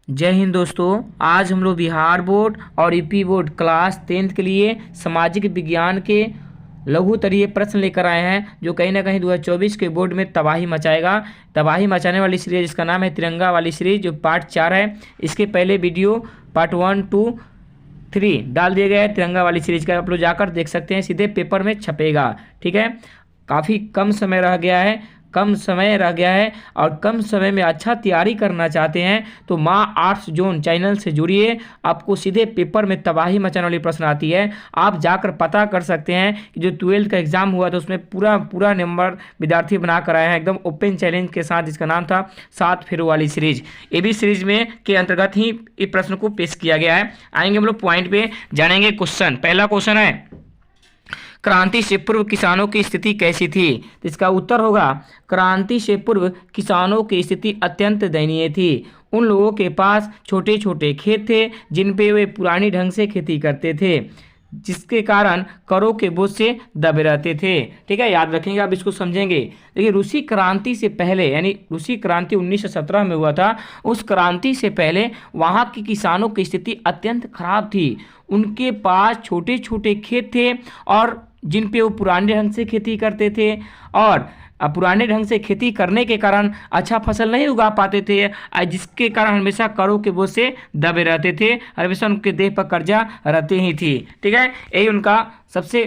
जय हिंद दोस्तों। आज हम लोग बिहार बोर्ड और यूपी बोर्ड क्लास 10th के लिए सामाजिक विज्ञान के लघुत्तरीय प्रश्न लेकर आए हैं, जो कहीं ना कहीं 2024 के बोर्ड में तबाही मचाएगा। तबाही मचाने वाली सीरीज, इसका नाम है तिरंगा वाली सीरीज, जो पार्ट 4 है। इसके पहले वीडियो पार्ट 1, 2, 3 डाल दिए गए हैं तिरंगा वाली सीरीज का, आप लोग जाकर देख सकते हैं, सीधे पेपर में छपेगा। ठीक है, काफ़ी कम समय रह गया है और कम समय में अच्छा तैयारी करना चाहते हैं तो माँ आर्ट्स जोन चैनल से जुड़िए। आपको सीधे पेपर में तबाही मचाने वाली प्रश्न आती है। आप जाकर पता कर सकते हैं कि जो 12th का एग्जाम हुआ था उसमें पूरा नंबर विद्यार्थी बना कर आए हैं, एकदम ओपन चैलेंज के साथ। इसका नाम था 7 फेरों वाली सीरीज। ये भी सीरीज में के अंतर्गत ही इस प्रश्न को पेश किया गया है। आएंगे हम लोग पॉइंट पे, जानेंगे क्वेश्चन। पहला क्वेश्चन है, क्रांति से पूर्व किसानों की स्थिति कैसी थी? तो इसका उत्तर होगा, क्रांति से पूर्व किसानों की स्थिति अत्यंत दयनीय थी। उन लोगों के पास छोटे छोटे खेत थे जिन पे वे पुरानी ढंग से खेती करते थे, जिसके कारण करों के बोझ से दबे रहते थे। ठीक है, याद रखेंगे, आप इसको समझेंगे। देखिए, रूसी क्रांति से पहले, यानी रूसी क्रांति 1917 में हुआ था, उस क्रांति से पहले वहाँ के किसानों की स्थिति अत्यंत खराब थी। उनके पास छोटे छोटे खेत थे और जिन पे वो पुराने ढंग से खेती करते थे, और पुराने ढंग से खेती करने के कारण अच्छा फसल नहीं उगा पाते थे, जिसके कारण हमेशा करों के बोझ से दबे रहते थे, हमेशा उनके देह पर कर्जा रहते ही थी। ठीक है, यही उनका सबसे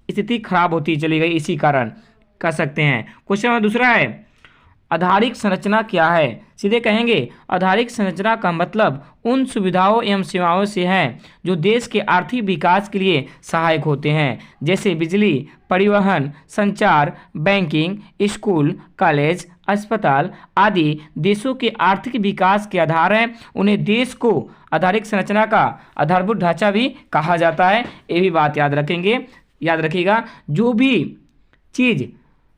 स्थिति खराब होती चली गई, इसी कारण कह सकते हैं। क्वेश्चन नंबर दूसरा है, आधारिक संरचना क्या है? सीधे कहेंगे, आधारिक संरचना का मतलब उन सुविधाओं एवं सेवाओं से है जो देश के आर्थिक विकास के लिए सहायक होते हैं, जैसे बिजली, परिवहन, संचार, बैंकिंग, स्कूल, कॉलेज, अस्पताल आदि देशों के आर्थिक विकास के आधार हैं। उन्हें देश को आधारिक संरचना का आधारभूत ढांचा भी कहा जाता है। ये भी बात याद रखेंगे, याद रखिएगा। जो भी चीज़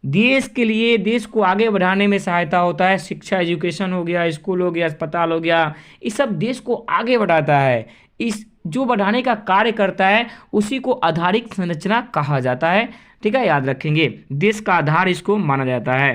देश के लिए, देश को आगे बढ़ाने में सहायता होता है, शिक्षा, एजुकेशन हो गया, स्कूल हो गया, अस्पताल हो गया, ये सब देश को आगे बढ़ाता है। इस जो बढ़ाने का कार्य करता है उसी को आधारिक संरचना कहा जाता है। ठीक है, याद रखेंगे, देश का आधार इसको माना जाता है।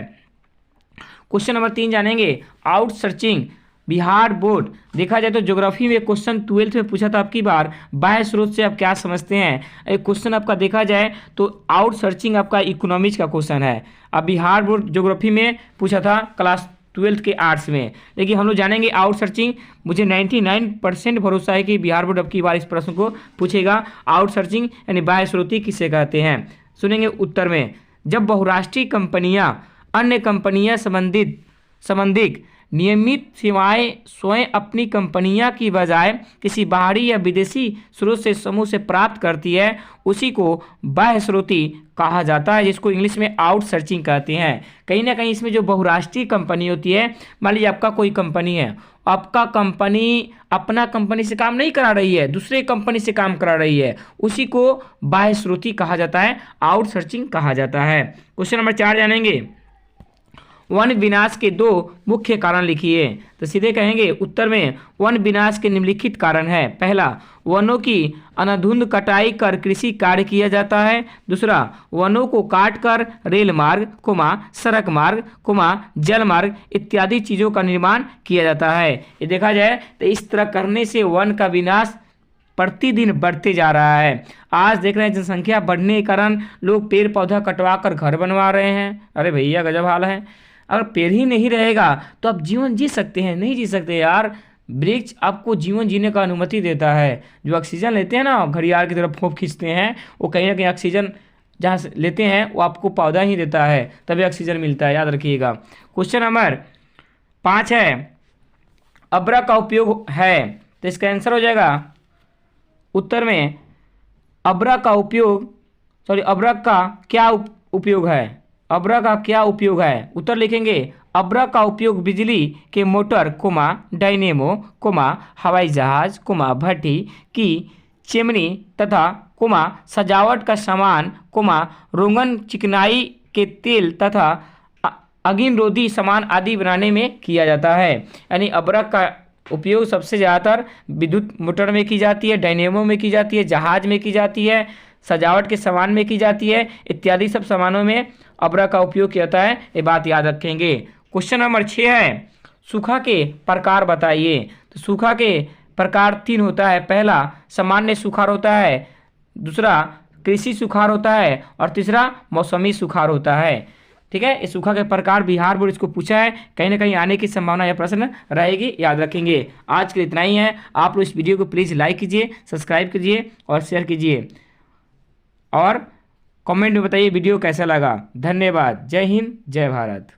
क्वेश्चन नंबर 3 जानेंगे, आउटसोर्सिंग। बिहार बोर्ड, देखा जाए तो ज्योग्राफी में क्वेश्चन 12th में पूछा था आपकी बार, बाह्य स्रोत से आप क्या समझते हैं। एक क्वेश्चन आपका देखा जाए तो आउटसोर्सिंग आपका इकोनॉमिक्स का क्वेश्चन है। अब बिहार बोर्ड ज्योग्राफी में पूछा था क्लास 12th के आर्ट्स में। देखिए, हम लोग जानेंगे आउटसोर्सिंग। मुझे 99% भरोसा है कि बिहार बोर्ड अब की बार इस प्रश्न को पूछेगा। आउटसोर्सिंग यानी बाह्य स्रोत किसे कहते हैं? सुनेंगे उत्तर में, जब बहुराष्ट्रीय कंपनियां अन्य कंपनियां संबंधित नियमित सेवाएं स्वयं अपनी कंपनियां की बजाय किसी बाहरी या विदेशी स्रोत से समूह से प्राप्त करती है, उसी को बाह्य स्रोती कहा जाता है, जिसको इंग्लिश में आउटसोर्सिंग कहते हैं। कहीं ना कहीं इसमें जो बहुराष्ट्रीय कंपनी होती है, मान लीजिए आपका कोई कंपनी है, आपका कंपनी अपना कंपनी से काम नहीं करा रही है, दूसरे कंपनी से काम करा रही है, उसी को बाह्य स्रोती कहा जाता है, आउटसोर्सिंग कहा जाता है। क्वेश्चन नंबर 4 जानेंगे, वन विनाश के 2 मुख्य कारण लिखिए। तो सीधे कहेंगे उत्तर में, वन विनाश के निम्नलिखित कारण है। पहला, वनों की अंधाधुंध कटाई कर कृषि कार्य किया जाता है। दूसरा, वनों को काट कर रेल मार्ग, सड़क मार्ग, जल मार्ग इत्यादि चीज़ों का निर्माण किया जाता है। ये देखा जाए तो इस तरह करने से वन का विनाश प्रतिदिन बढ़ते जा रहा है। आज देख रहे हैं जनसंख्या बढ़ने के कारण लोग पेड़ पौधा कटवा कर घर बनवा रहे हैं। अरे भैया, गजब हाल है। अगर पेड़ ही नहीं रहेगा तो आप जीवन जी सकते हैं? नहीं जी सकते यार। वृक्ष आपको जीवन जीने का अनुमति देता है। जो ऑक्सीजन लेते हैं ना, घड़ियाल की तरफ फोंक खींचते हैं, वो कहीं ना कहीं ऑक्सीजन जहाँ से लेते हैं वो आपको पौधा ही देता है, तभी ऑक्सीजन मिलता है, याद रखिएगा। क्वेश्चन नंबर 5 है, अब्रा का उपयोग है। तो इसका आंसर हो जाएगा उत्तर में, अब्रा का क्या उपयोग है? अब्रा का क्या उपयोग है? उत्तर लिखेंगे, अब्रा का उपयोग बिजली के मोटर, डायनेमो, हवाई जहाज, भट्टी की चिमनी तथा, सजावट का सामान, रोगन चिकनाई के तेल तथा अग्निरोधी सामान आदि बनाने में किया जाता है। यानी अब्रा का उपयोग सबसे ज़्यादातर विद्युत मोटर में की जाती है, डायनेमो में की जाती है, जहाज में की जाती है, सजावट के सामान में की जाती है, इत्यादि सब सामानों में अब्रा का उपयोग किया जाता है। ये बात याद रखेंगे। क्वेश्चन नंबर 6 है, सूखा के प्रकार बताइए। तो सूखा के प्रकार 3 होता है। पहला सामान्य सुखाड़ होता है, दूसरा कृषि सुखाड़ होता है और तीसरा मौसमी सुखाड़ होता है। ठीक है, इस सूखा के प्रकार बिहार बोर्ड इसको पूछा है, कहीं ना कहीं आने की संभावना यह प्रश्न रहेगी, याद रखेंगे। आज के लिए इतना ही है। आप लोग इस वीडियो को प्लीज़ लाइक कीजिए, सब्सक्राइब कीजिए और शेयर कीजिए और कमेंट में बताइए वीडियो कैसा लगा। धन्यवाद। जय हिंद, जय भारत।